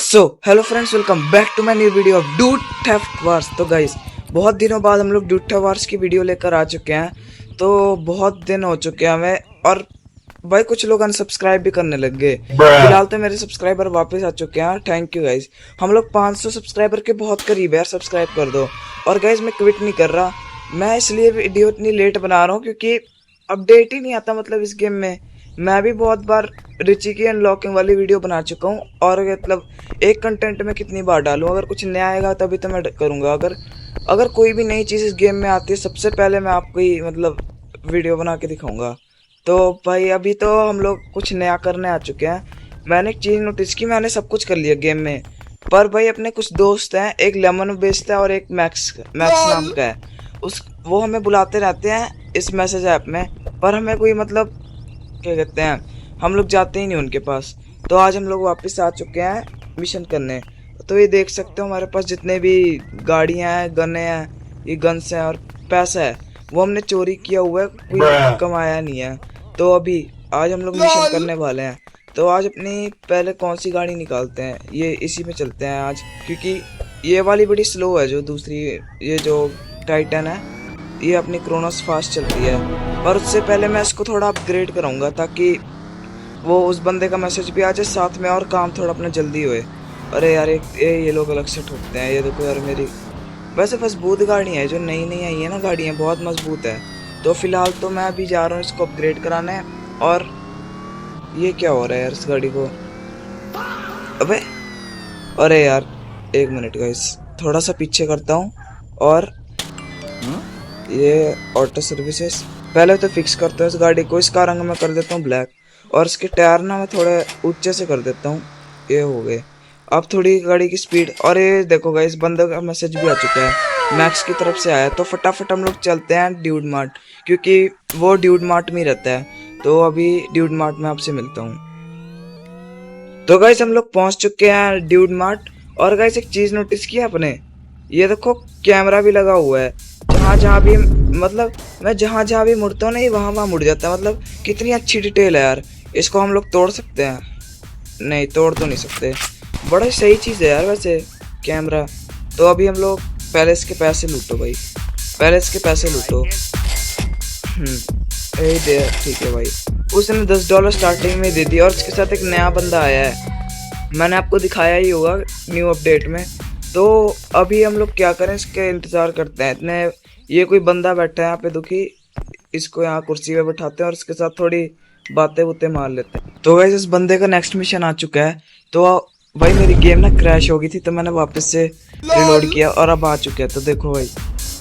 So hello friends, welcome back to my new video of Dude Theft Wars. तो guys, बहुत दिनों बाद हम लोग डूड थेफ्ट वार्स की वीडियो लेकर आ चुके हैं। तो बहुत दिन हो चुके हैं हमें, और भाई कुछ लोग अनसब्सक्राइब भी करने लग गए। फिलहाल तो मेरे सब्सक्राइबर वापस आ चुके हैं। Thank you guys. हम लोग 500 सब्सक्राइबर के बहुत करीब है यार, सब्सक्राइब कर दो। और गाइस, मैं क्विट नहीं कर रहा। मैं इसलिए वीडियो इतनी लेट बना रहा हूँ क्योंकि अपडेट ही नहीं आता। मतलब इस गेम में मैं भी बहुत बार रिची की अनलॉकिंग वाली वीडियो बना चुका हूँ, और मतलब एक कंटेंट में कितनी बार डालूँ। अगर कुछ नया आएगा तभी तो मैं करूँगा। अगर कोई भी नई चीज़ इस गेम में आती है, सबसे पहले मैं आपको ही मतलब वीडियो बना के दिखाऊंगा। तो भाई अभी तो हम लोग कुछ नया करने आ चुके हैं। मैंने एक चीज़ नोटिस की, मैंने सब कुछ कर लिया गेम में। पर भाई अपने कुछ दोस्त हैं, एक लेमन बेस्ड है और एक मैक्स मैक्स नाम का है। वो हमें बुलाते रहते हैं इस मैसेज ऐप में, पर हमें कोई मतलब क्या कहते हैं, हम लोग जाते ही नहीं उनके पास। तो आज हम लोग वापस आ चुके हैं मिशन करने। तो ये देख सकते हो हमारे पास जितने भी गाड़ियाँ हैं, गने हैं, ये गन्स हैं और पैसा है, वो हमने चोरी किया हुआ है, कोई कमाया नहीं है। तो अभी आज हम लोग मिशन करने वाले हैं। तो आज अपनी पहले कौन सी गाड़ी निकालते हैं, ये इसी में चलते हैं आज, क्योंकि ये वाली बड़ी स्लो है। जो दूसरी, ये जो टाइटन है, ये अपनी क्रोनोस फास्ट चलती है। पर उससे पहले मैं इसको थोड़ा अपग्रेड कराऊंगा ताकि वो उस बंदे का मैसेज भी आ जाए साथ में, और काम थोड़ा अपना जल्दी होए। अरे यार, ये लोग अलग से ठोकते हैं। ये देखो यार, मेरी वैसे मजबूत गाड़ी है, जो नई नई आई है ना गाड़ियाँ, बहुत मजबूत है। तो फिलहाल तो मैं अभी जा रहा हूँ इसको अपग्रेड कराने। और ये क्या हो रहा है यार इस गाड़ी को? अबे अरे यार, एक मिनट गाइस, थोड़ा सा पीछे करता हूँ। और ये ऑटो सर्विसेज पहले तो फिक्स करते हैं इस गाड़ी को। इसका रंग मैं कर देता हूँ ब्लैक, और इसके टायर ना मैं थोड़े ऊंचे से कर देता हूँ। ये हो गए। अब थोड़ी गाड़ी की स्पीड। और ये देखो गाइस, बंदे का मैसेज भी आ चुका है, मैक्स की तरफ से आया। तो फटाफट हम लोग चलते हैं ड्यूड मार्ट, क्योंकि वो ड्यूड मार्ट में ही रहता है। तो अभी ड्यूड मार्ट में आपसे मिलता हूँ। तो गाइस, हम लोग पहुंच चुके हैं ड्यूड मार्ट। और गाइस, एक चीज नोटिस किया आपने? ये देखो, कैमरा भी लगा हुआ है। जहाँ जहाँ भी मतलब मैं जहाँ जहाँ भी मुड़ता हूँ ना, ये वहाँ वहाँ मुड़ जाता है। मतलब कितनी अच्छी डिटेल है यार। इसको हम लोग तोड़ सकते हैं? नहीं, तोड़ तो नहीं सकते। बड़ा सही चीज़ है यार वैसे कैमरा। तो अभी हम लोग पहले इसके पैसे लूटो भाई, पहले इसके पैसे लूटो। यही दे, ठीक है भाई। उसने $10 स्टार्टिंग में दे दिया, और इसके साथ एक नया बंदा आया है, मैंने आपको दिखाया ही होगा न्यू अपडेट में। तो अभी हम लोग क्या करें, इसके इंतज़ार करते हैं। इतने ये कोई बंदा बैठा है यहाँ पे दुखी, इसको यहाँ कुर्सी पे बैठाते हैं और इसके साथ थोड़ी बातें बुतें मार लेते हैं। तो गाइस, इस बंदे का नेक्स्ट मिशन आ चुका है। तो भाई मेरी गेम ना क्रैश हो गई थी, तो मैंने वापस से रिलोड किया और अब आ चुका है। तो देखो भाई,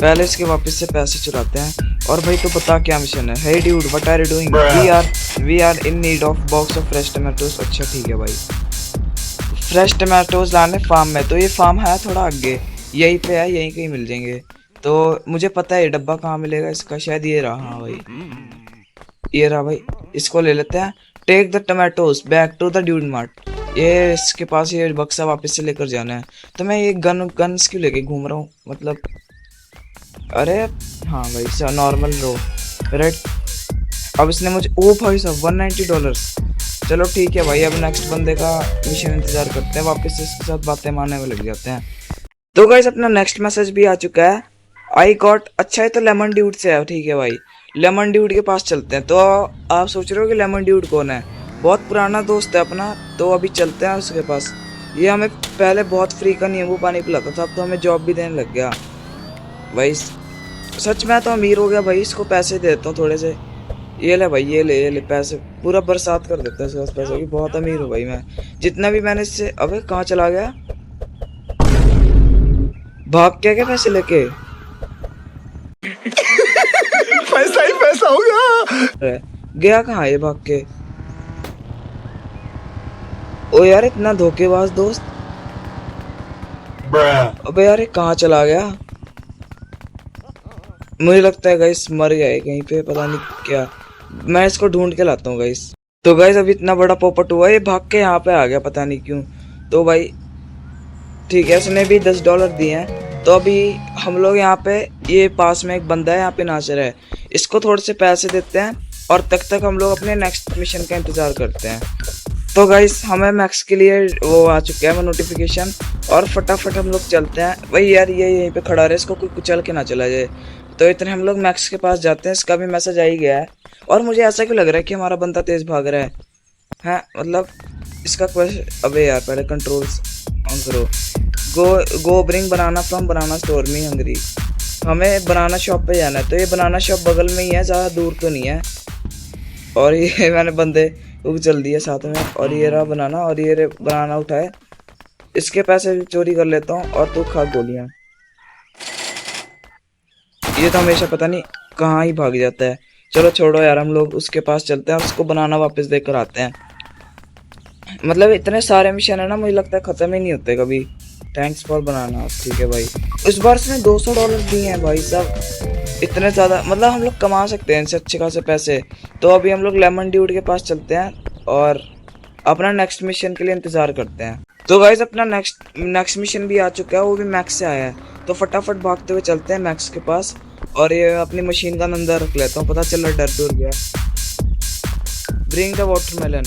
पहले इसके वापस से पैसे चुराते हैं। और भाई तो बता क्या मिशन है? Hey dude, what are you doing? We are in need of box of fresh tomatoes. अच्छा ठीक है भाई, फ्रेश टमाटोज लाने फार्म में। तो ये फार्म है थोड़ा आगे, यहीं पे है, यहीं कहीं मिल जाएंगे। तो मुझे पता है ये डब्बा कहाँ मिलेगा इसका, शायद ये रहा। हाँ भाई, ये रहा भाई, इसको ले लेते हैं। Take the tomatoes back to the Dude Mart. ये इसके पास ये बक्सा वापस से लेकर जाना है। तो मैं ये गन्स क्यों लेके घूम रहा हूँ मतलब? अरे हाँ भाई, नॉर्मल रो राइट। अब इसने मुझे, ओ भाई साहब, $190। चलो ठीक है भाई, अब नेक्स्ट बंदे का मिशन इंतजार करते हैं, वापस से इसके साथ बातें मारने में लग जाते हैं। तो गाइस, अपना नेक्स्ट मैसेज भी आ चुका है। आई गॉट, अच्छा है तो लेमन ड्यूड से है। ठीक है भाई, लेमन ड्यूड के पास चलते हैं। तो आप सोच रहे हो कि लेमन ड्यूड कौन है? बहुत पुराना दोस्त है अपना। तो अभी चलते हैं उसके पास। ये हमें पहले बहुत फ्री का नींबू पानी पिलाता था, अब तो हमें जॉब भी देने लग गया भाई। सच में तो अमीर हो गया भाई। इसको पैसे दे देता हूँ थोड़े से। ये ले भाई, ये ले पैसे, पूरा बरसात कर देता है इसके पास पैसों की। बहुत अमीर हूँ भाई मैं, जितना भी मैंने इससे। अबे कहाँ चला गया? भाग क्या पैसे लेके? पैसा ही पैसा होगा। गया कहाँ ये भाग के? ओ यार, इतना धोखेबाज दोस्त। अबे यार, ये कहाँ चला गया? मुझे लगता है गाइस मर गया है कहीं पे, पता नहीं क्या। मैं इसको ढूंढ के लाता हूँ गाइस। तो गाइस, अभी इतना बड़ा पोपट हुआ, ये भाग के यहाँ पे आ गया, पता नहीं क्यों। तो भाई ठीक है, इसने भी $10 दिए हैं। तो अभी हम लोग यहाँ पे, ये पास में एक बंदा है यहाँ पे नाचर है, इसको थोड़े से पैसे देते हैं, और तक हम लोग अपने नेक्स्ट मिशन का इंतजार करते हैं। तो गाइस हमें मैक्स के लिए वो आ चुका है नोटिफिकेशन, और फटाफट हम लोग चलते हैं। वही यार ये यहीं पे खड़ा रहे, इसको कोई कुचल के ना चला जाए। तो इतने हम लोग मैक्स के पास जाते हैं, इसका भी मैसेज आ ही गया है। और मुझे ऐसा क्यों लग रहा है कि हमारा बंदा तेज भाग रहा है मतलब इसका अबे यार पहले कंट्रोल्स ऑन करो। Go bring banana from banana store me hungry. हमें बनाना शॉप पे जाना है, तो ये बनाना शॉप बगल में ही है, ज़्यादा दूर तो नहीं है। और ये मैंने बंदे को चल दिया साथ में, और ये रहा बनाना, और ये बनाना उठाए, इसके पैसे भी चोरी कर लेता हूँ, और तू खा गोलियाँ। ये तो हमेशा पता नहीं कहाँ ही भाग जाता है। चलो छोड़ो यार, हम लोग उसके पास चलते हैं, उसको बनाना वापस देकर आते हैं। मतलब इतने सारे मिशन है ना, मुझे लगता है ख़त्म ही नहीं होते कभी। थैंक्स फॉर बनाना, ठीक है भाई। इस बार इसने $200 दिए हैं भाई साहब, इतने ज़्यादा। मतलब हम लोग कमा सकते हैं इनसे अच्छे खासे पैसे। तो अभी हम लोग लेमन ड्यूड के पास चलते हैं और अपना नेक्स्ट मिशन के लिए इंतज़ार करते हैं। तो गाइस अपना नेक्स्ट मिशन भी आ चुका है, वो भी मैक्स से आया है। तो फटाफट भागते हुए चलते हैं मैक्स के पास, और ये अपनी मशीन गन अंदर रख लेता हूँ, पता चला डर दूर गया। Bring the watermelon.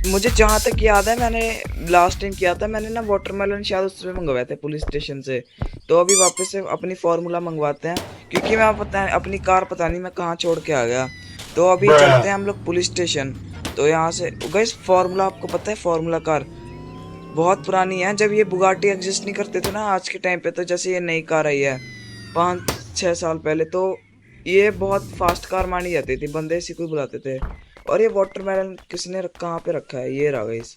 मुझे जहाँ तक याद है, मैंने लास्ट टाइम किया था, मैंने ना वाटरमेलन शायद उससे मंगवाए थे पुलिस स्टेशन से। तो अभी वापस से अपनी फार्मूला मंगवाते हैं, क्योंकि मैं अपनी कार पता नहीं मैं कहाँ छोड़ के आ गया। तो अभी चलते हैं हम लोग पुलिस स्टेशन। तो यहाँ से गाइस फार्मूला आपको पता है, फार्मूला कार बहुत पुरानी है। जब ये बुगाटी एग्जिस्ट नहीं करते थे ना आज के टाइम पे, तो जैसे ये नई कार आई है 5-6 साल पहले, तो ये बहुत फास्ट कार मानी जाती थी, बंदे इसी को बुलाते थे। और ये वाटरमेलन किसने कहाँ पे रखा है, ये रहा गाइस।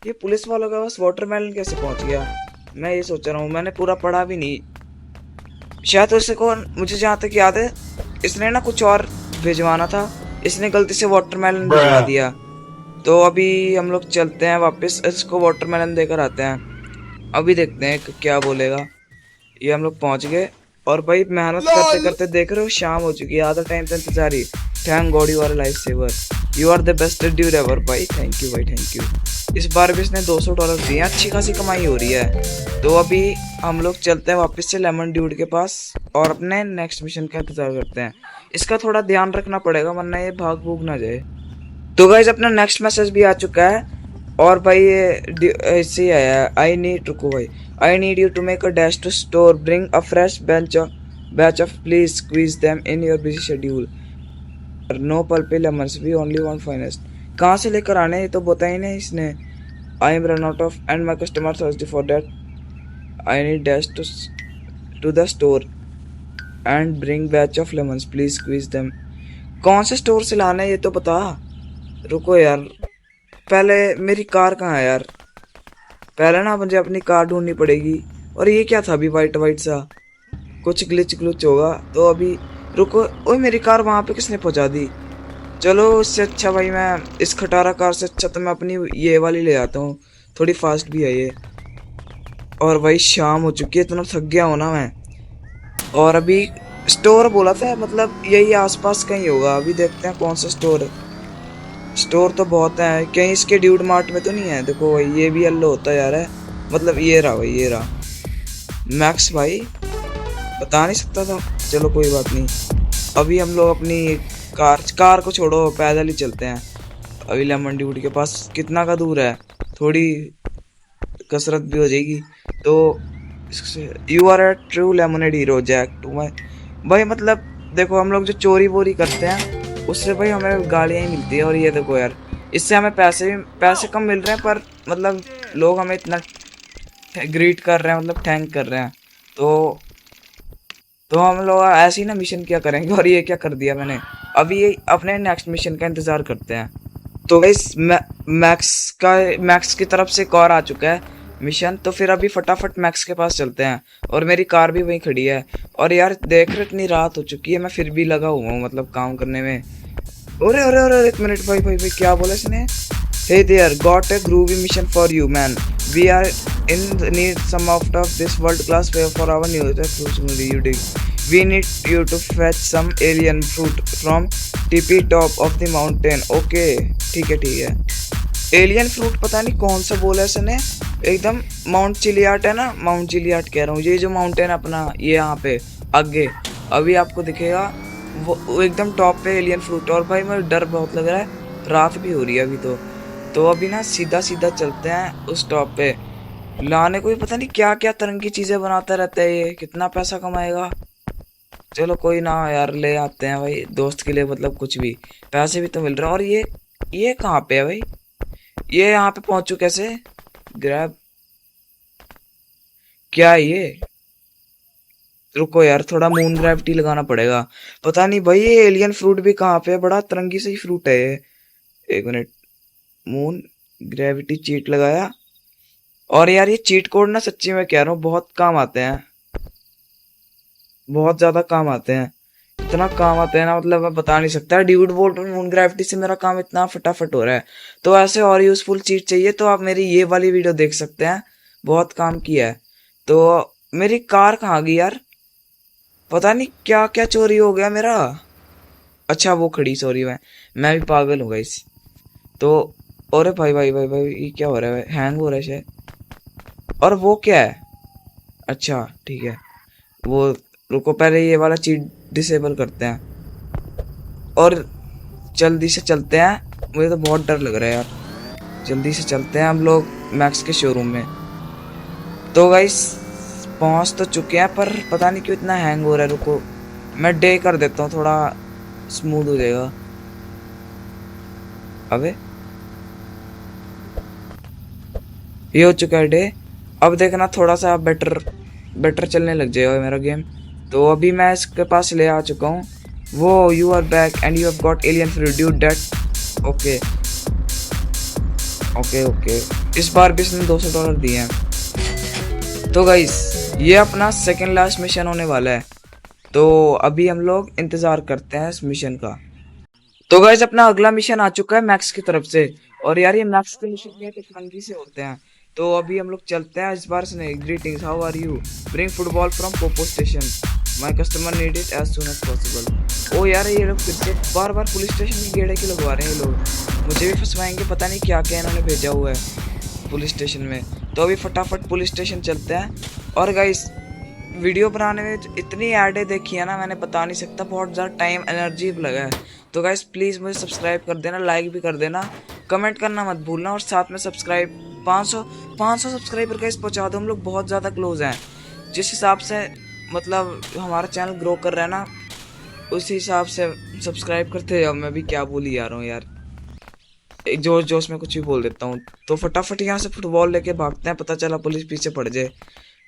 ये पुलिस वालों के पास वाटरमेलन कैसे पहुँच गया, मैं ये सोच रहा हूँ। मैंने पूरा पढ़ा भी नहीं शायद उससे को। मुझे जहाँ तक याद है इसने ना कुछ और भिजवाना था, इसने गलती से वाटरमेलन भिजवा दिया। तो अभी हम लोग चलते हैं वापस, इसको वाटरमेलन देकर आते हैं। अभी देखते हैं क्या बोलेगा। ये हम लोग पहुंच गए, और भाई मेहनत करते करते देख रहे हो शाम हो चुकी है, आधा टाइम तो इंतजार ही। Thank God you are life saver, you are the best dude ever भाई, थैंक यू भाई, थैंक यू। इस बार भी इसने $200 दिए, अच्छी खासी कमाई हो रही है। तो अभी हम लोग चलते हैं वापस से लेमन ड्यूड के पास, और अपने नेक्स्ट मिशन का इंतजार करते हैं। इसका थोड़ा ध्यान रखना पड़ेगा, वरना ये भाग भूग ना जाए। तो गाइज अपना नेक्स्ट मैसेज भी आ चुका है, और भाई ये ऐसे ही आया है। आई नीड, रुको भाई, I need you to make a dash to store, bring a fresh batch of please squeeze them in your busy schedule, no pulpy lemons, we only want finest. कहाँ से लेकर आने, ये तो बताया नहीं इसने। I am run out of and my customer thirsty for that, I need dash to the store and bring batch of lemons, please squeeze them. कौन से स्टोर से लाना है ये तो बता। रुको यार, पहले मेरी कार कहाँ है यार, पहले ना मुझे अपनी कार ढूंढनी पड़ेगी। और ये क्या था अभी वाइट वाइट सा, कुछ ग्लिच होगा। तो अभी रुको, ओए मेरी कार वहाँ पे किसने पहुँचा दी। चलो उससे अच्छा भाई, मैं इस खटारा कार से अच्छा तो मैं अपनी ये वाली ले आता हूँ, थोड़ी फास्ट भी है ये। और भाई शाम हो चुकी है, इतना थक गया हूँ ना मैं। और अभी स्टोर बोला था, मतलब यही आसपास कहीं होगा। अभी देखते हैं कौन सा स्टोर तो बहुत है, कहीं इसके ड्यूड मार्ट में तो नहीं है। देखो भाई ये भी येलो होता जा रहा है, मतलब ये रहा भाई, ये रहा मैक्स भाई, बता नहीं सकता था। चलो कोई बात नहीं, अभी हम लोग अपनी कार को छोड़ो, पैदल ही चलते हैं। अभी लेमन ड्यूड के पास कितना का दूर है, थोड़ी कसरत भी हो जाएगी। तो you are a true lemonade hero Jack to my भाई। मतलब देखो हम लोग जो चोरी वोरी करते हैं उससे भाई हमें गालियाँ ही मिलती है। और ये देखो यार, इससे हमें पैसे कम मिल रहे हैं, पर मतलब लोग हमें इतना ग्रीट कर रहे हैं, मतलब थैंक कर रहे हैं। तो हम लोग ऐसे ही ना मिशन क्या करेंगे। और ये क्या कर दिया मैंने। अभी ये अपने नेक्स्ट मिशन का इंतज़ार करते हैं। तो इस मैक्स की तरफ से एक और आ चुका है मिशन। तो फिर अभी फटाफट मैक्स के पास चलते हैं, और मेरी कार भी वहीं खड़ी है। और यार देख रहे इतनी रात हो चुकी है, मैं फिर भी लगा हुआ हूँ मतलब काम करने में। अरे 1 मिनट भाई क्या बोला इसने। Hey there, got a groovy mission for you man, we are in need some of this world class fare for our new pudding, we need you to fetch some alien fruit from tippy top of the mountain. Okay ठीक है। Alien fruit पता नहीं कौन सा बोला इसने, एकदम mount चिलियाट है ना, माउंट चिलियाट कह रहा हूँ, ये जो माउंटेन अपना ये यहाँ पे आगे अभी आपको दिखेगा, वो एकदम टॉप पे एलियन फ्रूट। और भाई मुझे डर बहुत लग रहा है, रात भी हो रही है अभी। तो तो अभी ना सीधा सीधा चलते हैं उस टॉप पे। लाने को भी पता नहीं क्या क्या तरह की चीजें बनाता रहता है, ये कितना पैसा कमाएगा। चलो कोई ना यार, ले आते हैं भाई दोस्त के लिए, मतलब कुछ भी, पैसे भी तो मिल रहे हैं। और ये कहाँ पे है भाई, ये यहाँ पे पहुंचू कैसे? ग्रैब, क्या है ये? रुको यार, थोड़ा मून ग्रेविटी लगाना पड़ेगा। पता नहीं भाई ये एलियन फ्रूट भी कहाँ पे है, बड़ा तरंगी से ही फ्रूट है ये। एक मिनट, मून ग्रेविटी चीट लगाया। और यार ये चीट कोड ना सच्ची में कह रहा हूँ बहुत काम आते हैं, बहुत ज्यादा काम आते हैं। इतना काम आते हैं ना, मतलब मैं बता नहीं सकता। ड्यूड वोल्ट मून ग्रेविटी से मेरा काम इतना फटाफट हो रहा है। तो ऐसे और यूजफुल चीज चाहिए तो आप मेरी ये वाली वीडियो देख सकते हैं, बहुत काम किया है। तो मेरी कार कहाँ गई यार, पता नहीं क्या क्या चोरी हो गया मेरा। अच्छा वो खड़ी, सॉरी मैं भी पागल हूँ गाइस। तो अरे भाई भाई भाई भाई ये क्या हो रहा है, हैंग हो रहा है शायद। और वो क्या है, अच्छा ठीक है वो, रुको पहले ये वाला चीज डिसेबल करते हैं और जल्दी से चलते हैं। मुझे तो बहुत डर लग रहा है यार, जल्दी से चलते हैं हम लोग मैक्स के शोरूम में। तो गाइस पहुंच तो चुके हैं, पर पता नहीं क्यों इतना हैंग हो रहा है। रुको मैं डे कर देता हूँ, थोड़ा स्मूथ हो जाएगा। अबे ये हो चुका है डे। अब देखना थोड़ा सा बेटर चलने लग जाएगा मेरा गेम। तो अभी मैं इसके पास ले आ चुका हूँ। वो you are back and you have got alien fruit due date. Okay okay okay, इस बार भी इसने $200 दिए हैं। तो गाइस ये अपना सेकंड लास्ट मिशन होने वाला है, तो अभी हम लोग इंतजार करते हैं इस मिशन का। तो गाइस अपना अगला मिशन आ चुका है मैक्स की तरफ से। और यार ये मैक्स के मिशन में कुछ तंगी से होते हैं। तो अभी हम लोग चलते हैं इस बार से। Greetings, how are you, bring football from Popo station, my customer need it as soon as possible. ओ यार ये लोग फिर से बार बार पुलिस स्टेशन की गेड़े की लगवा रहे हैं ये लोग, मुझे भी फंसवाएंगे। पता नहीं क्या क्या इन्होंने भेजा हुआ है पुलिस स्टेशन में। तो अभी फटाफट पुलिस स्टेशन चलते हैं। और गाइस वीडियो बनाने में इतनी ऐडें देखी है ना, मैंने बता नहीं सकता, बहुत ज़्यादा टाइम एनर्जी लगा है। तो गाइस प्लीज़ मुझे सब्सक्राइब कर देना, लाइक भी कर देना, कमेंट करना मत भूलना। और साथ में सब्सक्राइब 500 सब्सक्राइबर गाइस पहुंचा दो, हम लोग बहुत ज़्यादा क्लोज हैं। जिस हिसाब से मतलब हमारा चैनल ग्रो कर रहा है ना, उसी हिसाब से सब्सक्राइब करते जाओ। मैं भी क्या बोली जा रहा हूँ यार, एक जोश जोश में कुछ भी बोल देता हूँ। तो फटाफट यहाँ से फुटबॉल लेके भागते हैं, पता चला पुलिस पीछे पड़ जाए।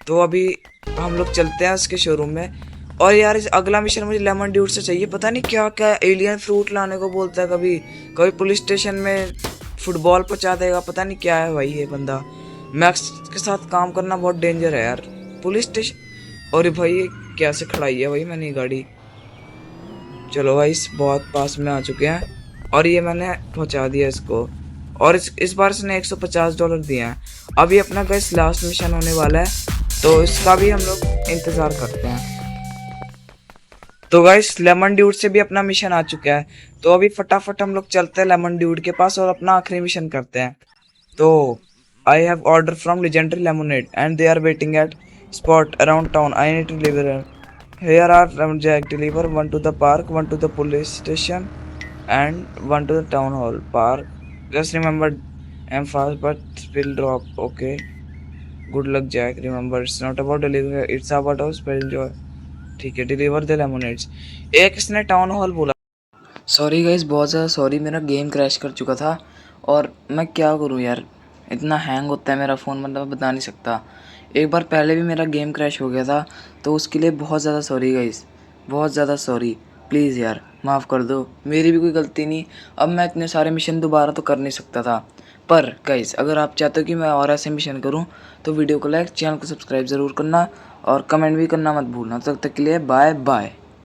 तो अभी हम लोग चलते हैं उसके शोरूम में। और यार इस अगला मिशन मुझे लेमन ड्यूड से चाहिए, पता नहीं क्या क्या एलियन फ्रूट लाने को बोलता है, कभी कभी पुलिस स्टेशन में फुटबॉल पहुंचा देगा, पता नहीं क्या है भाई ये बंदा। मैक्स के साथ काम करना बहुत डेंजर है यार, पुलिस स्टेशन। और भाई ये कैसे खड़ाई है भाई मैंने ये गाड़ी। चलो भाई इस बहुत पास में आ चुके हैं और ये मैंने पहुंचा दिया इसको। और इस बार इसने $150 दिए हैं। अभी अपना गाइस लास्ट मिशन होने वाला है, तो इसका भी हम लोग इंतज़ार करते हैं। तो गाइस लेमन ड्यूड से भी अपना मिशन आ चुका है, तो अभी फटाफट हम लोग चलते हैं लेमन ड्यूड के पास और अपना आखिरी मिशन करते हैं। तो I have order from legendary lemonade and they are waiting at spot around town, I need to deliver here are Jack, deliver 1 to the park, 1 to the police station and 1 to the town hall park. Just remember I'm fast but will drop. Okay, good luck Jack. Remember it's not about delivering, it's about our spell joy. ठीक है, deliver the लेमोनेड्स। एक इसने town hall बोला। Sorry guys, बहुत ज़्यादा sorry, मेरा game crash कर चुका था और मैं क्या करूँ यार, इतना हैंग होता है मेरा फ़ोन, मतलब मैं बता नहीं सकता। एक बार पहले भी मेरा गेम क्रैश हो गया था, तो उसके लिए बहुत ज़्यादा सॉरी गाइस, बहुत ज़्यादा सॉरी। प्लीज़ यार माफ़ कर दो, मेरी भी कोई गलती नहीं। अब मैं इतने सारे मिशन दोबारा तो कर नहीं सकता था। पर गाइस अगर आप चाहते हो कि मैं और ऐसे मिशन करूं, तो वीडियो को लाइक, चैनल को सब्सक्राइब ज़रूर करना और कमेंट भी करना मत भूलना। तब तक के लिए बाय बाय।